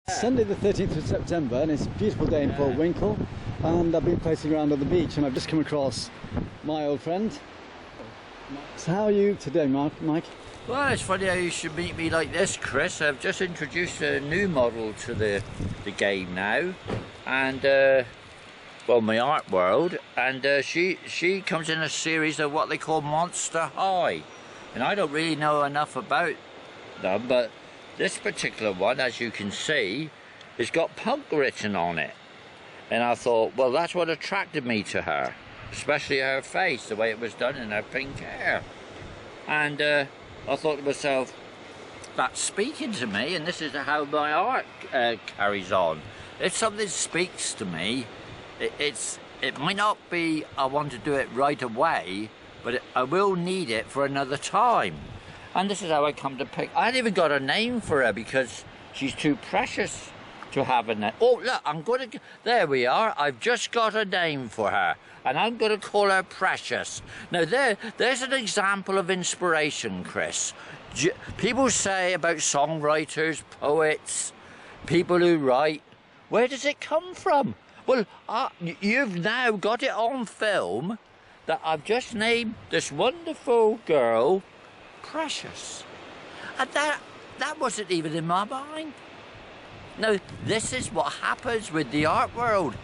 Sunday the 13th of September, and it's a beautiful day in Portwinkle, and I've been pacing around on the beach and I've just come across my old friend. So how are you today, Mike? Well, it's funny how you should meet me like this, Chris. I've just introduced a new model to the game now, and well, my art world, and she comes in a series of what they call Monster High, and I don't really know enough about them, but this particular one, as you can see, has got punk written on it, and I thought, well, that's what attracted me to her, especially her face, the way it was done, and her pink hair. And I thought to myself, that's speaking to me, and this is how my art carries on. If something speaks to me, it might not be I want to do it right away, but I will need it for another time. And this is how I come to pick. I hadn't even got a name for her because she's too precious to have a name. Oh, look, I'm going to... There we are. I've just got a name for her. And I'm going to call her Precious. Now, there's an example of inspiration, Chris. People say about songwriters, poets, people who write, where does it come from? Well, you've now got it on film that I've just named this wonderful girl Precious, and that wasn't even in my mind. Now, this is what happens with the art world.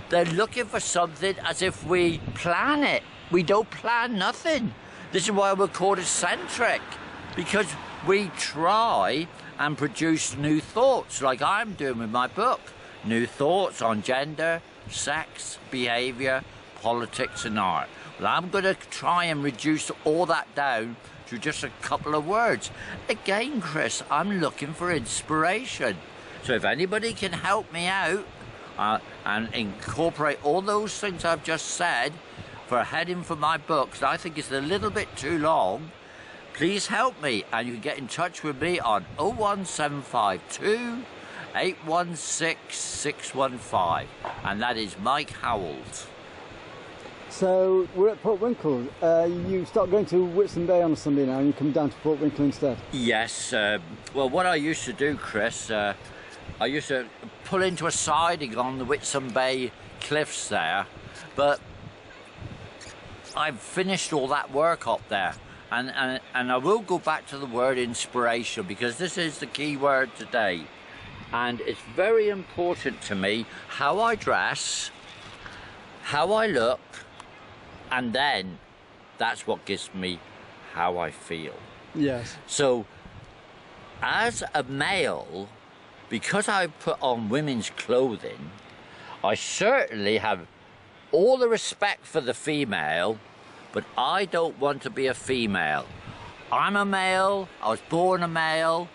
They're looking for something as if we plan it. We don't plan nothing. This is why we're called eccentric, because we try and produce new thoughts, like I'm doing with my book. New thoughts on gender, sex, behaviour, politics and art. Well, I'm going to try and reduce all that down to just a couple of words. Again, Chris, I'm looking for inspiration. So if anybody can help me out and incorporate all those things I've just said for a heading for my book, that I think is a little bit too long, please help me. And you can get in touch with me on 01752 816 615, and that is Mike Howell. So we're at Portwinkle. You start going to Whitsun Bay on a Sunday now and you come down to Portwinkle instead? Yes. Well, what I used to do, Chris, I used to pull into a siding on the Whitsun Bay cliffs there, but I've finished all that work up there, and I will go back to the word inspiration, because this is the key word today, and it's very important to me how I dress, how I look, and then that's what gives me how I feel. Yes. So as a male, because I put on women's clothing, I certainly have all the respect for the female, but I don't want to be a female. I'm a male, I was born a male,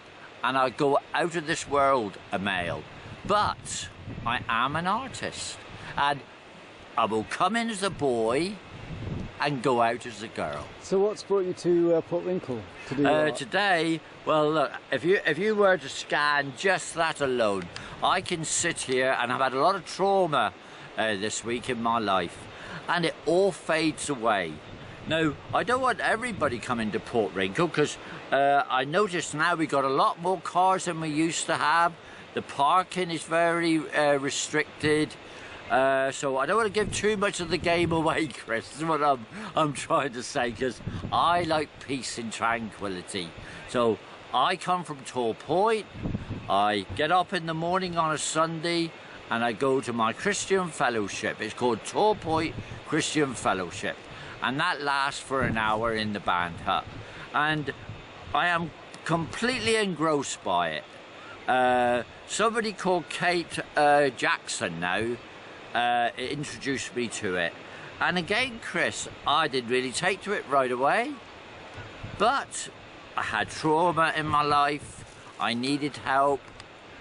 and I go out of this world a male. But I am an artist, and I will come in as a boy and go out as a girl. So what's brought you to Portwinkle to do art? Today, well, look, if you were to scan just that alone, I can sit here, and I've had a lot of trauma this week in my life, and it all fades away. Now, I don't want everybody coming to Portwinkle, because I noticed now we got a lot more cars than we used to have. The parking is very restricted. So I don't want to give too much of the game away, Chris. That's what I'm trying to say, because I like peace and tranquility. So I come from Torpoint. I get up in the morning on a Sunday and I go to my Christian fellowship. It's called Torpoint Christian Fellowship, and that lasts for an hour in the band hut, and I am completely engrossed by it. Somebody called Kate Jackson now introduced me to it, and again, Chris, I didn't really take to it right away, but I had trauma in my life, I needed help,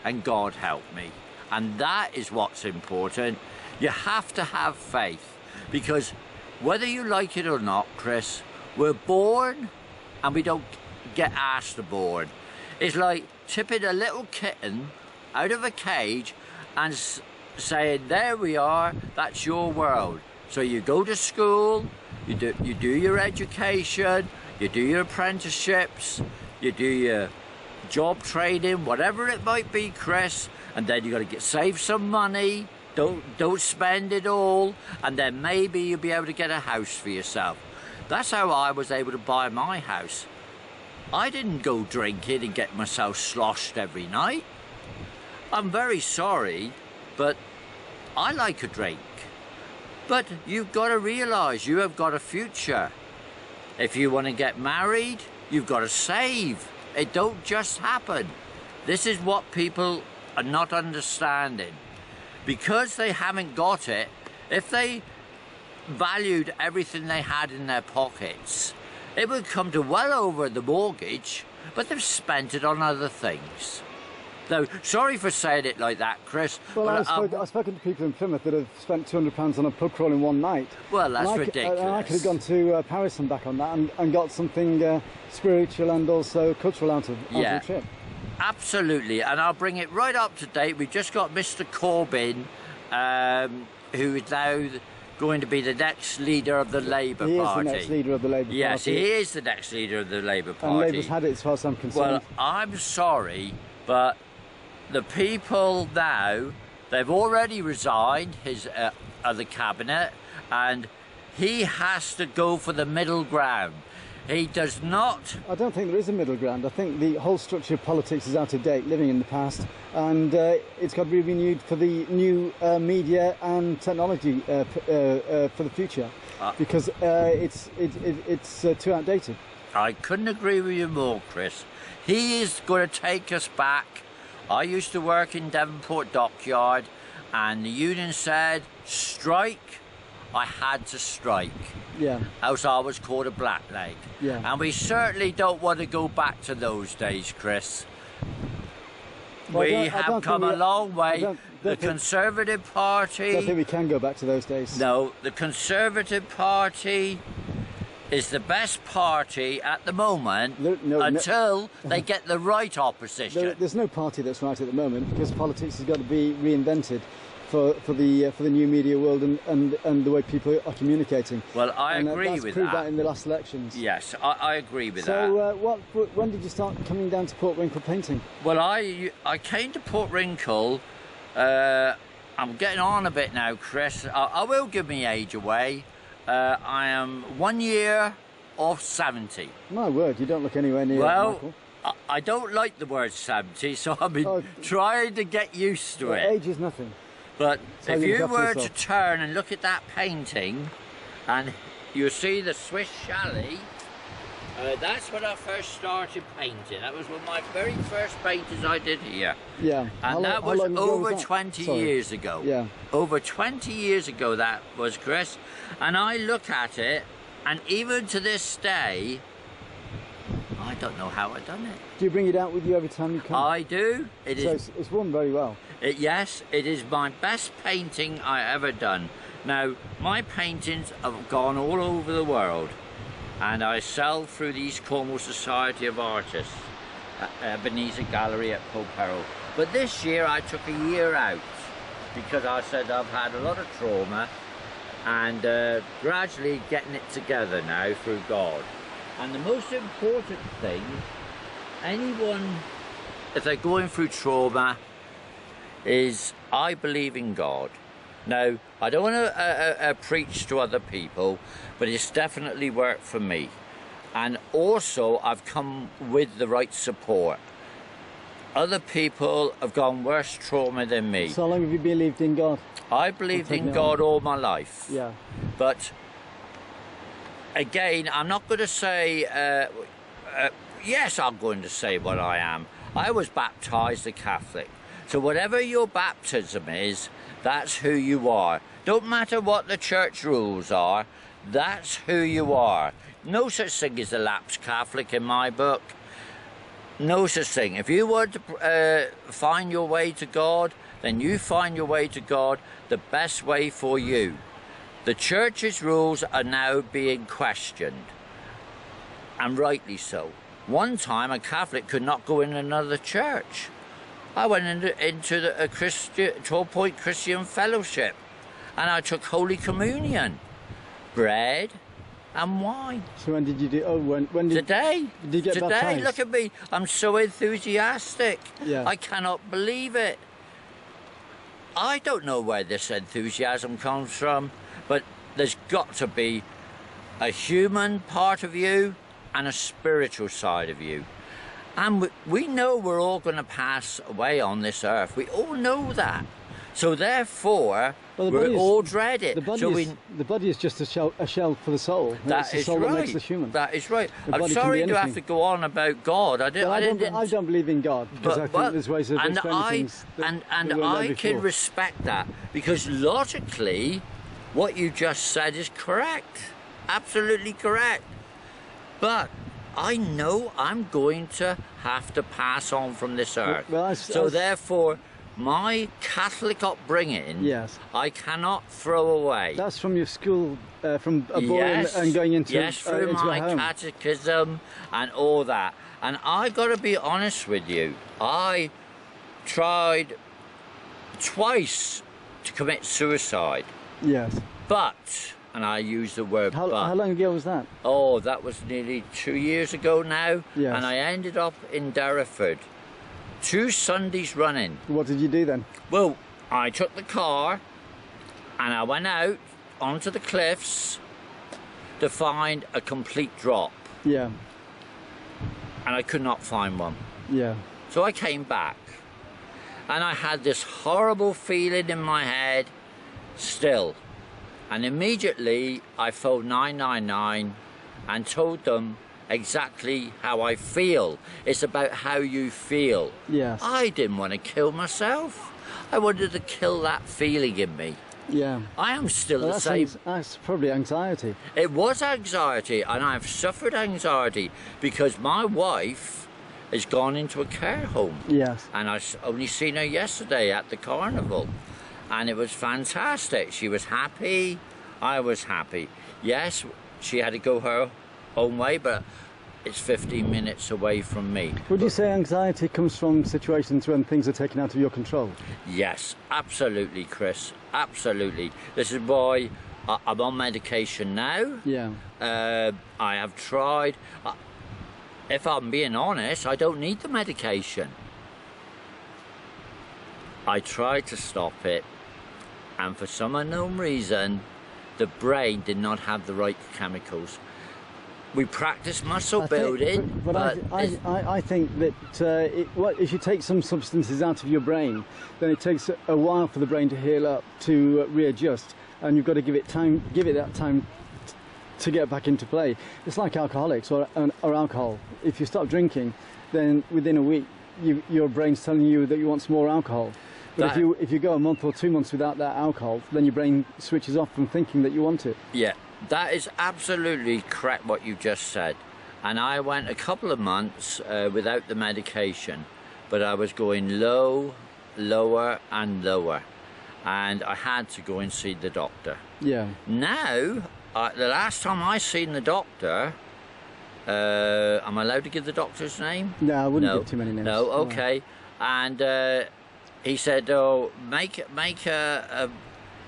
and God helped me, and that is what's important. You have to have faith, because whether you like it or not, Chris, we're born and we don't get asked to born. It's like tipping a little kitten out of a cage and saying, there we are, that's your world. So you go to school, you do your education, you do your apprenticeships, you do your job trading, whatever it might be, Chris, and then you got to save some money. Don't spend it all, and then maybe you'll be able to get a house for yourself. That's how I was able to buy my house. I didn't go drinking and get myself sloshed every night. I'm very sorry, but I like a drink. But you've got to realise you have got a future. If you want to get married, you've got to save. It don't just happen. This is what people are not understanding. Because they haven't got it, if they valued everything they had in their pockets, it would come to well over the mortgage, but they've spent it on other things. So, sorry for saying it like that, Chris. Well, I've spoken to people in Plymouth that have spent £200 on a pub crawl in one night. Well, that's ridiculous. And I could have gone to Paris and back on that and got something spiritual and also cultural out of the trip. Absolutely, and I'll bring it right up to date. We've just got Mr. Corbyn, who is now going to be the next leader of the Labour Party. He is the next leader of the Labour Party. Yes, he is the next leader of the Labour Party. And Labour's had it as far as I'm concerned. Well, I'm sorry, but the people now, they've already resigned his other cabinet, and he has to go for the middle ground. He does not... I don't think there is a middle ground. I think the whole structure of politics is out of date, living in the past, and it's got to be renewed for the new media and technology for the future, because it's too outdated. I couldn't agree with you more, Chris. He is going to take us back. I used to work in Devonport Dockyard, and the union said, strike. I had to strike. Yeah. Else I was called a blackleg. Yeah. And we certainly don't want to go back to those days, Chris. Well, we have come a long way. The Conservative Party... I don't think we can go back to those days. No, the Conservative Party is the best party at the moment until they get the right opposition. There's no party that's right at the moment, because politics has got to be reinvented for the new media world and the way people are communicating. Well, I agree with that. That's proved that in the last elections. Yes, I agree with that. So, when did you start coming down to Portwinkle painting? Well, I came to Portwinkle. I'm getting on a bit now, Chris. I will give my age away. I am 1 year off 70. My word, you don't look anywhere near Michael. I don't like the word 70, so I've been trying to get used to it. Age is nothing. But if you were to turn and look at that painting, and you see the Swiss chalet, that's when I first started painting. That was one of my very first paintings I did here. Yeah. And that was over 20 years ago. Yeah. Over 20 years ago that was, Chris. And I look at it, and even to this day, I don't know how I've done it. Do you bring it out with you every time you come? I do. It's worn very well. Yes, it is my best painting I ever done. Now, my paintings have gone all over the world, and I sell through the East Cornwall Society of Artists, Ebenezer Gallery at Polperro. But this year I took a year out, because I said I've had a lot of trauma, and gradually getting it together now through God. And the most important thing, anyone, if they're going through trauma, is I believe in God. Now, I don't want to preach to other people, but it's definitely worked for me. And also, I've come with the right support. Other people have gone worse trauma than me. So how long have you believed in God? I believed in God all my life. Yeah. But again, I'm not going to say, yes, I'm going to say what I am. I was baptised a Catholic. So whatever your baptism is, that's who you are. Don't matter what the church rules are, that's who you are. No such thing as a lapsed Catholic in my book. No such thing. If you want to find your way to God, then you find your way to God the best way for you. The church's rules are now being questioned, and rightly so. One time a Catholic could not go in another church. I went into the Torpoint Christian Fellowship, and I took Holy Communion. Bread, And why? So when did you do? Oh, when did? Today. Did you get Today, baptized? look at me. I'm so enthusiastic. Yeah. I cannot believe it. I don't know where this enthusiasm comes from, but there's got to be a human part of you and a spiritual side of you. And we know we're all going to pass away on this earth. We all know that. So therefore, we all dread it. The body is just a shell for the soul. That it's the is soul right. that makes the human. That is right. The I'm body sorry can be to have anything. to go on about God. I don't believe in God, because I think there's ways of explaining things that I can respect that, because logically, what you just said is correct, absolutely correct. But I know I'm going to have to pass on from this earth. So therefore, my Catholic upbringing, yes, I cannot throw away. That's from your school, from a boy and going into through into my a home. catechism and all that. And I got to be honest with you, I tried twice to commit suicide. Yes. But, and I use the word how but. How long ago was that? Oh, that was nearly 2 years ago now. Yes. And I ended up in Derriford 2 Sundays running. What did you do then? Well, I took the car and I went out onto the cliffs to find a complete drop. Yeah. And I could not find one. Yeah. So I came back and I had this horrible feeling in my head still. And immediately I phoned 999 and told them exactly how I feel. It's about how you feel. Yes. I didn't want to kill myself. I wanted to kill that feeling in me. Yeah. I am still the same. That's probably anxiety. It was anxiety, and I've suffered anxiety because my wife has gone into a care home. Yes. And I only seen her yesterday at the carnival, and it was fantastic. She was happy. I was happy. Yes, she had to go her own way, but it's 15 minutes away from me. Would you say anxiety comes from situations when things are taken out of your control? Yes, absolutely, Chris. Absolutely. This is why I'm on medication now. Yeah. I have tried. If I'm being honest, I don't need the medication. I tried to stop it, and for some unknown reason, the brain did not have the right chemicals. We practice muscle building, but I think that if you take some substances out of your brain, then it takes a while for the brain to heal up, to readjust, and you've got to give it that time to get back into play. It's like alcoholics or alcohol. If you stop drinking, then within a week, your brain's telling you that you want some more alcohol. But if you go a month or 2 months without that alcohol, then your brain switches off from thinking that you want it. Yeah. That is absolutely correct what you just said. And I went a couple of months without the medication, but I was going low, lower and lower. And I had to go and see the doctor. Yeah. Now, the last time I seen the doctor, am I allowed to give the doctor's name? No, I wouldn't give too many names. No, okay. And he said, oh, make an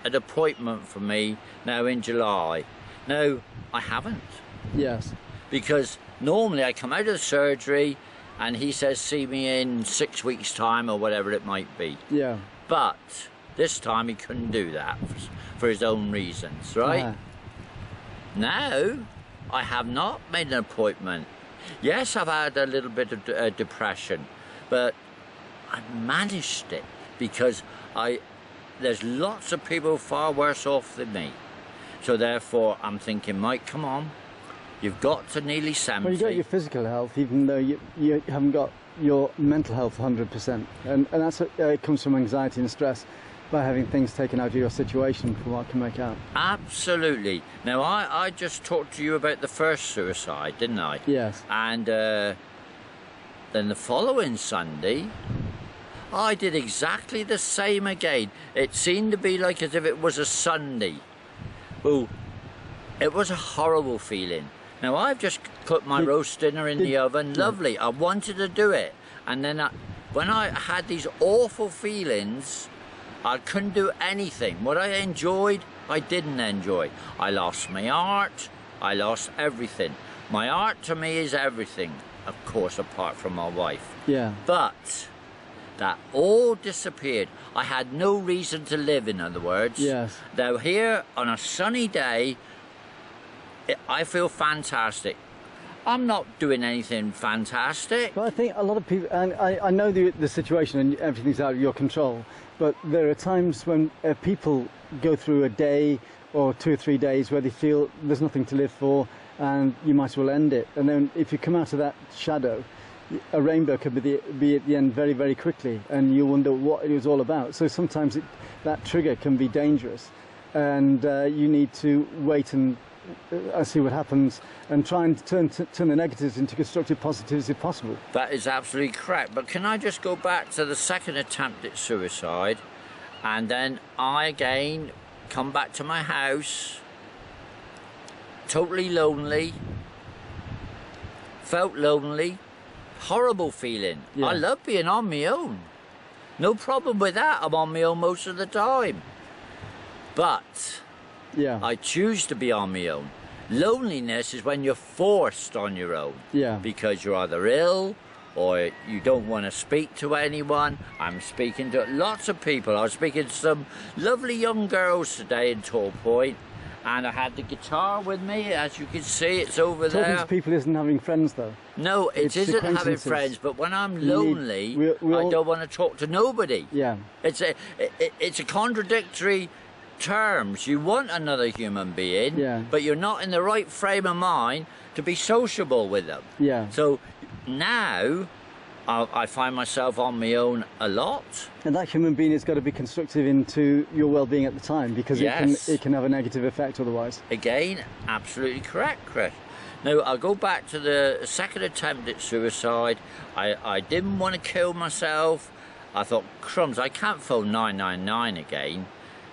appointment for me now in July. No, I haven't. Yes. Because normally I come out of the surgery and he says see me in 6 weeks' time or whatever it might be. Yeah. But this time he couldn't do that for his own reasons, right? Now, I have not made an appointment. Yes, I've had a little bit of depression, but I managed it because there's lots of people far worse off than me. So therefore, I'm thinking, Mike, come on, you've got to nearly 70. Well, you got your physical health, even though you haven't got your mental health 100%. And that's it comes from anxiety and stress by having things taken out of your situation, from what I can make out. Absolutely. Now, I just talked to you about the first suicide, didn't I? Yes. And then the following Sunday, I did exactly the same again. It seemed to be like as if it was a Sunday. Oh, it was a horrible feeling. Now, I've just put my roast dinner in the oven. Lovely. I wanted to do it. And then when I had these awful feelings, I couldn't do anything. What I enjoyed, I didn't enjoy. I lost my art. I lost everything. My art to me is everything, of course, apart from my wife. Yeah. But that all disappeared. I had no reason to live, in other words. Yes. Now here, on a sunny day, I feel fantastic. I'm not doing anything fantastic. But I think a lot of people, and I know the situation and everything's out of your control, but there are times when people go through a day or 2 or 3 days where they feel there's nothing to live for and you might as well end it. And then if you come out of that shadow, a rainbow could be at the end very, very quickly, and you wonder what it was all about. So sometimes that trigger can be dangerous, and you need to wait and see what happens and try and turn the negatives into constructive positives if possible. That is absolutely correct. But can I just go back to the second attempt at suicide, and then I again come back to my house, totally lonely, felt lonely, horrible feeling. Yeah. I love being on my own. No problem with that. I'm on my own most of the time. But Yeah. I choose to be on my own. Loneliness is when you're forced on your own. Yeah. Because you're either ill or you don't want to speak to anyone. I'm speaking to lots of people. I was speaking to some lovely young girls today in Torpoint, and I had the guitar with me. As you can see, it's over there. Talking to people isn't having friends, though. No, it isn't having acquaintances. friends, but when I'm lonely, we I all- don't want to talk to nobody. Yeah. It's a contradictory terms. You want another human being, Yeah. but you're not in the right frame of mind to be sociable with them. Yeah. So now I find myself on my own a lot. And that human being has got to be constructive into your well-being at the time, because Yes. it can have a negative effect otherwise. Again, absolutely correct, Chris. Now, I'll go back to the second attempt at suicide. I didn't want to kill myself. I thought, crumbs, I can't phone 999 again.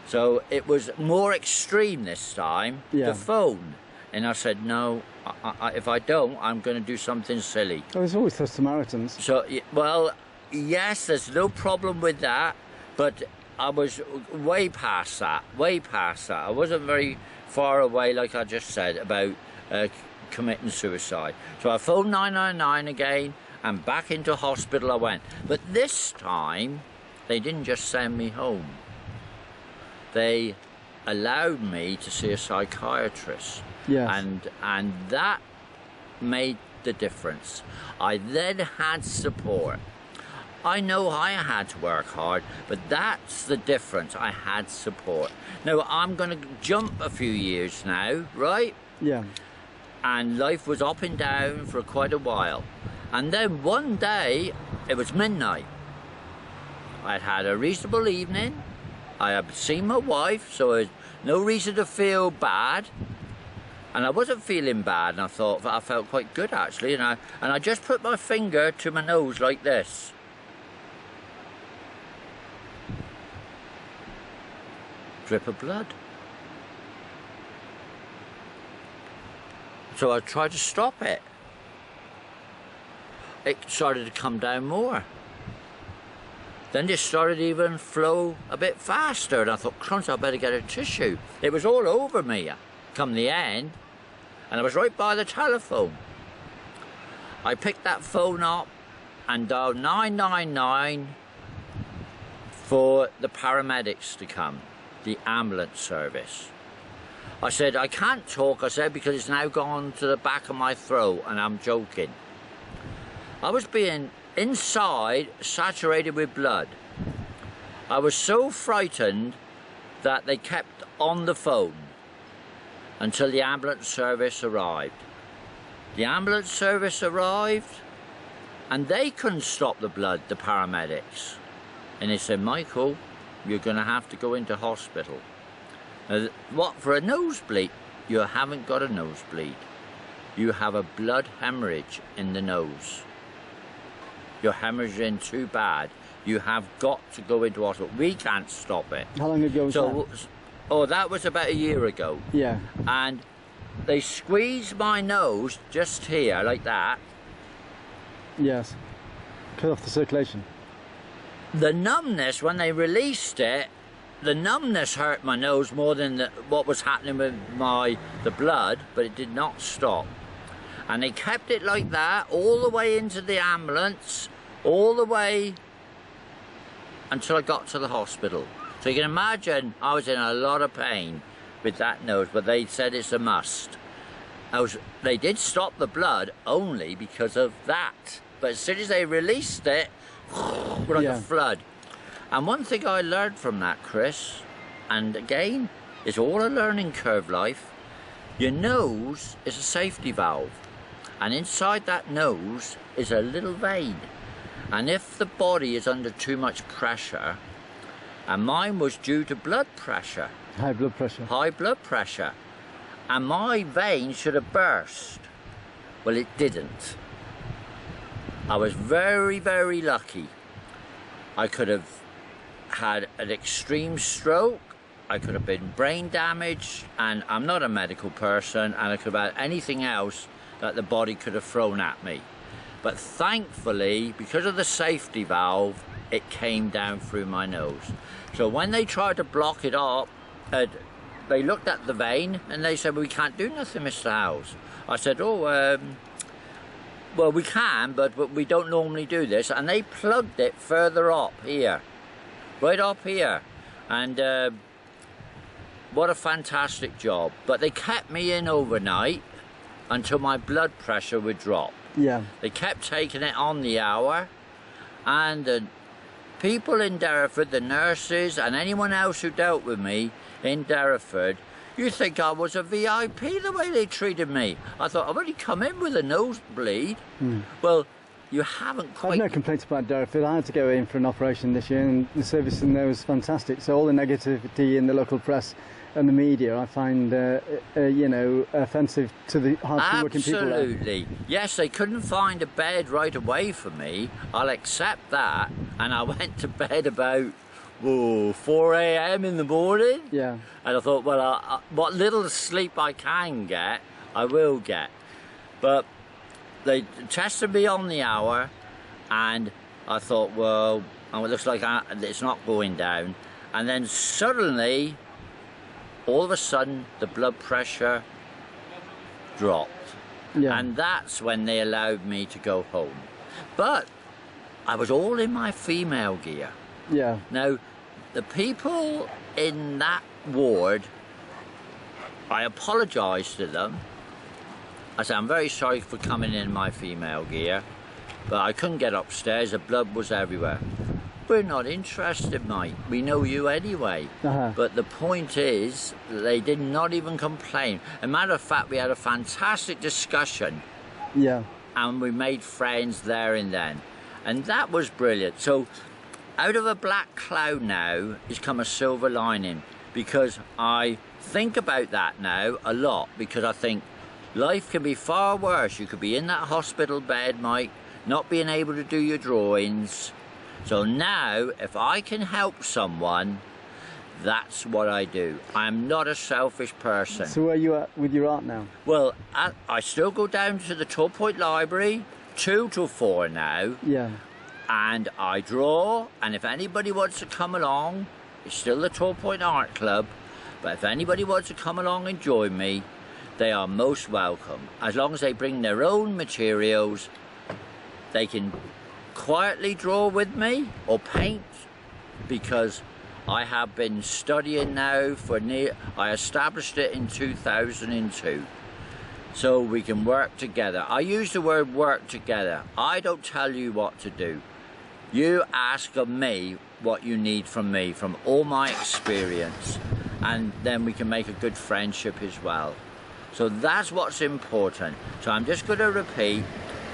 So it was more extreme this time, Yeah. the phone. And I said, no, if I don't, I'm going to do something silly. Oh, there's always the Samaritans. So, well, yes, there's no problem with that, but I was way past that, way past that. I wasn't very far away, like I just said, about committing suicide. So I phoned 999 again, and back into hospital I went. But this time, they didn't just send me home. They allowed me to see a psychiatrist. Yes. And that made the difference. I then had support. I know I had to work hard, but that's the difference. I had support. Now, I'm going to jump a few years now, right? Yeah. And life was up and down for quite a while. And then one day, it was midnight. I'd had a reasonable evening. I had seen my wife, so there's no reason to feel bad. And I wasn't feeling bad, and I thought that I felt quite good actually. And I just put my finger to my nose like this. Drip of blood. So I tried to stop it. It started to come down more. Then it started to even flow a bit faster, and I thought, crumbs, I better get a tissue. It was all over me come the end, and I was right by the telephone. I picked that phone up and dialed 999 for the paramedics to come, the ambulance service. I said, I can't talk, I said, because it's now gone to the back of my throat, and I'm joking. I was being inside saturated with blood. I was so frightened that they kept on the phone until the ambulance service arrived. The ambulance service arrived and they couldn't stop the blood, the paramedics. And they said, Michael, you're going to have to go into hospital. Now, what, for a nosebleed? You haven't got a nosebleed. You have a blood hemorrhage in the nose. You're hemorrhaging too bad. You have got to go into hospital. We can't stop it. How long ago was that? Oh, that was about a year ago. Yeah. And they squeezed my nose just here, like that. Yes. Cut off the circulation. The numbness, when they released it, the numbness hurt my nose more than what was happening with the blood, but it did not stop. And they kept it like that all the way into the ambulance, all the way until I got to the hospital. So you can imagine I was in a lot of pain with that nose, but they said it's a must. They did stop the blood only because of that. But as soon as they released it, like a flood. And one thing I learned from that, Chris, and again, it's all a learning curve, life. Your nose is a safety valve. And inside that nose is a little vein. And if the body is under too much pressure, and mine was due to blood pressure. High blood pressure. High blood pressure. And my vein should have burst. Well, it didn't. I was very, very lucky. I could have had an extreme stroke, I could have been brain damaged, and I'm not a medical person, and I could have had anything else that the body could have thrown at me. But thankfully, because of the safety valve, it came down through my nose. So when they tried to block it up, they looked at the vein and they said, "We can't do nothing, Mr. Howells." I said, "Oh, well, we can, but we don't normally do this." And they plugged it further up here, right up here. And what a fantastic job. But they kept me in overnight until my blood pressure would drop. Yeah. They kept taking it on the hour. And the people in Derriford, the nurses and anyone else who dealt with me in Derriford, you think I was a VIP the way they treated me. I thought, I've only come in with a nosebleed. Well, you haven't quite... I've no complaints about Derriford. I had to go in for an operation this year and the service in there was fantastic. So all the negativity in the local press and the media, I find, you know, offensive to the hard working people there. Absolutely. Yes, they couldn't find a bed right away for me. I'll accept that. And I went to bed about 4 a.m. in the morning. Yeah. And I thought, well, what little sleep I can get, I will get. But they tested me on the hour, and I thought, well, it looks like it's not going down. And then suddenly, all of a sudden, the blood pressure dropped. Yeah. And that's when they allowed me to go home. But I was all in my female gear. Yeah. Now, the people in that ward, I apologised to them. I said, "I'm very sorry for coming in my female gear, but I couldn't get upstairs, the blood was everywhere." "We're not interested, mate. We know you anyway." But the point is, they did not even complain. As a matter of fact, we had a fantastic discussion. Yeah. And we made friends there and then. And that was brilliant. So, out of a black cloud now has come a silver lining, because I think about that now a lot, because I think life can be far worse. You could be in that hospital bed, Mike, not being able to do your drawings. So now, if I can help someone, that's what I do. I'm not a selfish person. So where are you at with your art now? Well, I still go down to the Torpoint library, 2 till 4 now. Yeah. And I draw, and if anybody wants to come along, it's still the Torpoint Art Club, but if anybody wants to come along and join me, they are most welcome. As long as they bring their own materials, they can quietly draw with me or paint, because I have been studying now I established it in 2002. So we can work together. I use the word work together. I don't tell you what to do. You ask of me what you need from me, from all my experience, and then we can make a good friendship as well. So that's what's important. So I'm just going to repeat,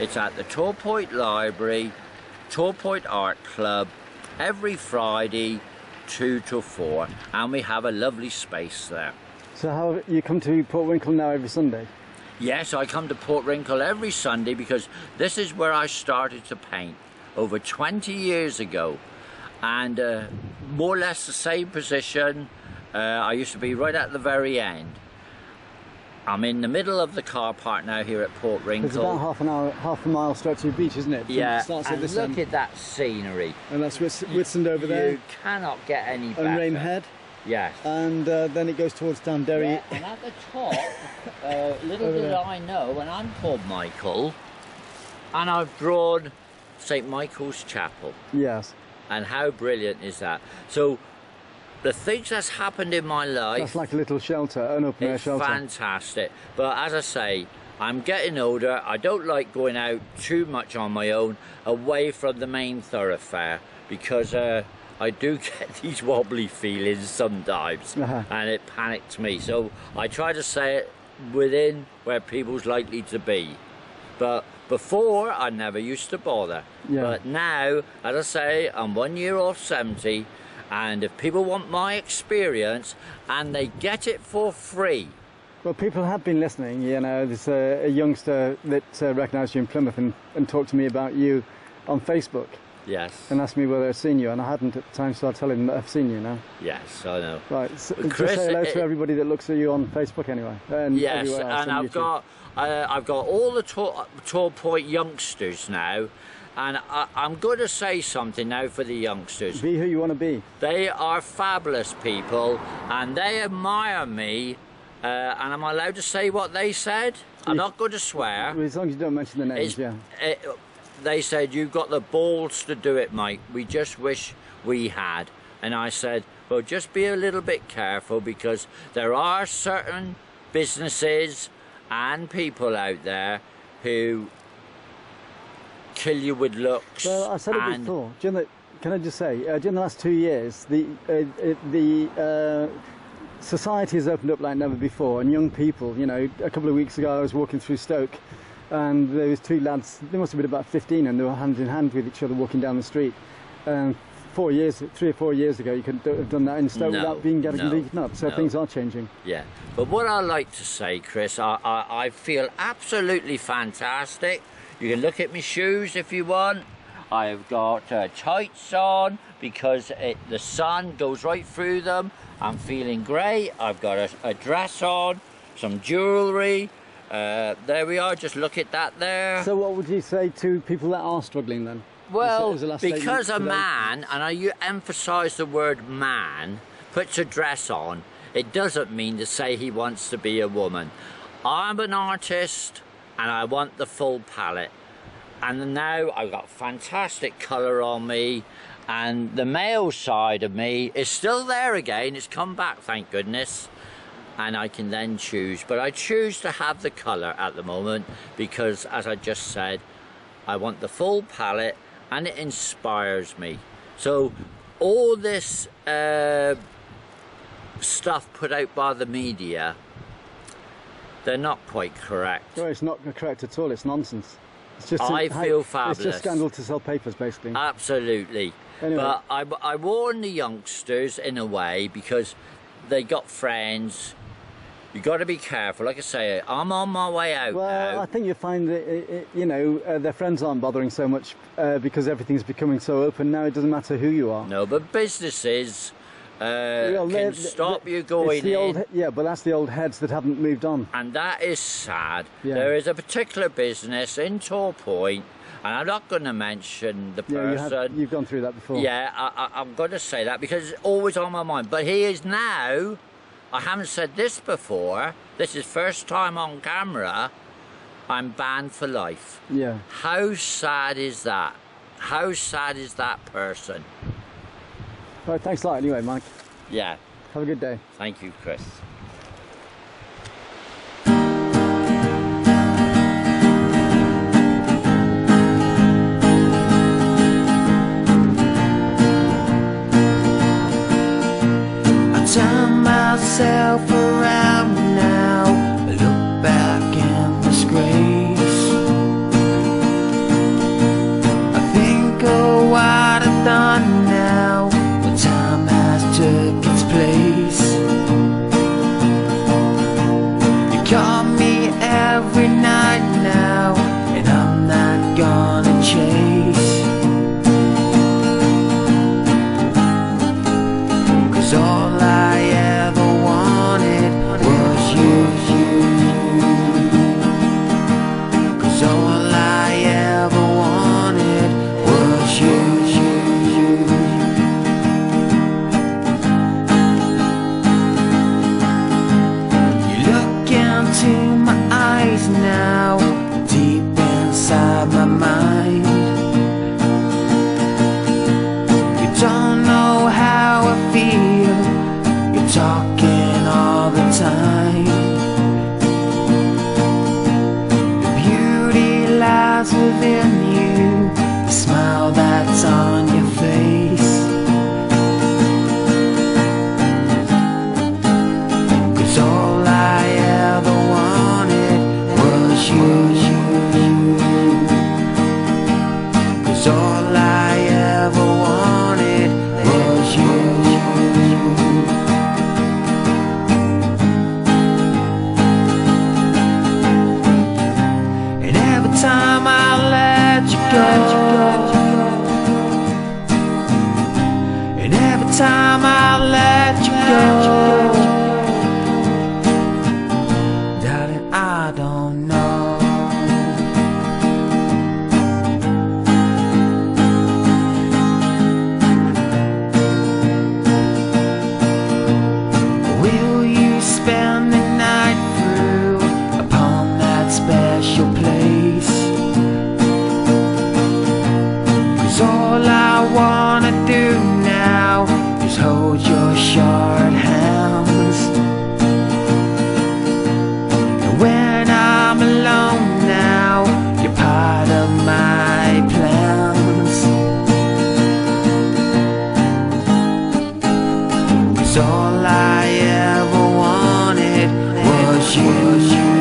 it's at the Torpoint Library, Torpoint Art Club, every Friday, 2 till 4, and we have a lovely space there. So how you come to Portwinkle now every Sunday? Yes, I come to Portwinkle every Sunday because this is where I started to paint over 20 years ago, and more or less the same position. I used to be right at the very end. I'm in the middle of the car park now here at Portwinkle. It's about half a mile stretch of beach, isn't it? Yeah, Starts and at this look end. at that scenery. And that's Whitsand over there. You cannot get any better. And Rainhead. Yes. And then it goes towards Downderry. Yeah, and at the top, little did I know, and I'm called Michael, and I've drawn St. Michael's Chapel. Yes. And how brilliant is that? So, the things that's happened in my life... That's like a little shelter, an open-air shelter. It's fantastic. But as I say, I'm getting older. I don't like going out too much on my own, away from the main thoroughfare, because I do get these wobbly feelings sometimes, and it panics me. So I try to say it within where people's likely to be. But before, I never used to bother. Yeah. But now, as I say, I'm 1 year off 70, and if people want my experience, and they get it for free. Well, people have been listening. You know, there's a youngster that recognised you in Plymouth and talked to me about you on Facebook. Yes. And asked me whether I'd seen you, and I hadn't at the time, so I'll tell him that I've seen you now. Yes, I know. Right, so Chris, just say hello to everybody that looks at you on Facebook anyway. And yes, everywhere else and on YouTube. I've got all the Torpoint youngsters now, and I'm going to say something now for the youngsters. Be who you want to be. They are fabulous people, and they admire me. And am I allowed to say what they said? I'm not going to swear. As long as you don't mention the names, yeah. They said, you've got the balls to do it, Mike. We just wish we had. And I said, well, just be a little bit careful, because there are certain businesses and people out there who kill you with looks. Well, I said it before. Can I just say, during the last 2 years, the society has opened up like never before, and young people, you know, a couple of weeks ago I was walking through Stoke, and there was two lads, they must have been about 15, and they were hand in hand with each other walking down the street. 3 or 4 years ago, you couldn't have done that in Stoke without being getting beaten up. So things are changing. Yeah, but what I like to say, Chris, I feel absolutely fantastic. You can look at my shoes if you want. I've got tights on because the sun goes right through them. I'm feeling great. I've got a dress on, some jewellery. There we are, just look at that there. So what would you say to people that are struggling then? Well, because a man, and you emphasise the word man, puts a dress on, it doesn't mean to say he wants to be a woman. I'm an artist and I want the full palette. And now I've got fantastic colour on me, and the male side of me is still there again. It's come back, thank goodness. And I can then choose. But I choose to have the colour at the moment because, as I just said, I want the full palette and it inspires me. So all this stuff put out by the media, they're not quite correct. No, it's not correct at all. It's nonsense. It's just I feel fabulous. It's just scandal to sell papers, basically. Absolutely. Anyway. But I warn the youngsters in a way because they got friends. You got to be careful. Like I say, I'm on my way out now. Well, I think you find that you know their friends aren't bothering so much because everything's becoming so open now. It doesn't matter who you are. No, but businesses can stop you going in. Yeah, but that's the old heads that haven't moved on. And that is sad. Yeah. There is a particular business in Torpoint, and I'm not going to mention the person. Yeah, you've gone through that before. Yeah, I'm going to say that because it's always on my mind. But he is now, I haven't said this before, this is first time on camera, I'm banned for life. Yeah. How sad is that? How sad is that person? Right, thanks a lot anyway, Mike. Yeah. Have a good day. Thank you, Chris. Turn myself around now, I look back in disgrace. I think of what I've done now, when time has took its place. You call me every night now, and I'm not gonna chase. 'Cause all I ever wanted was you. I'll let you go. Darling, I don't know. Will you spend the night through upon that special place? 'Cause all I wanna do now is hold your short hands. And when I'm alone now, you're part of my plans. 'Cause all I ever wanted was you.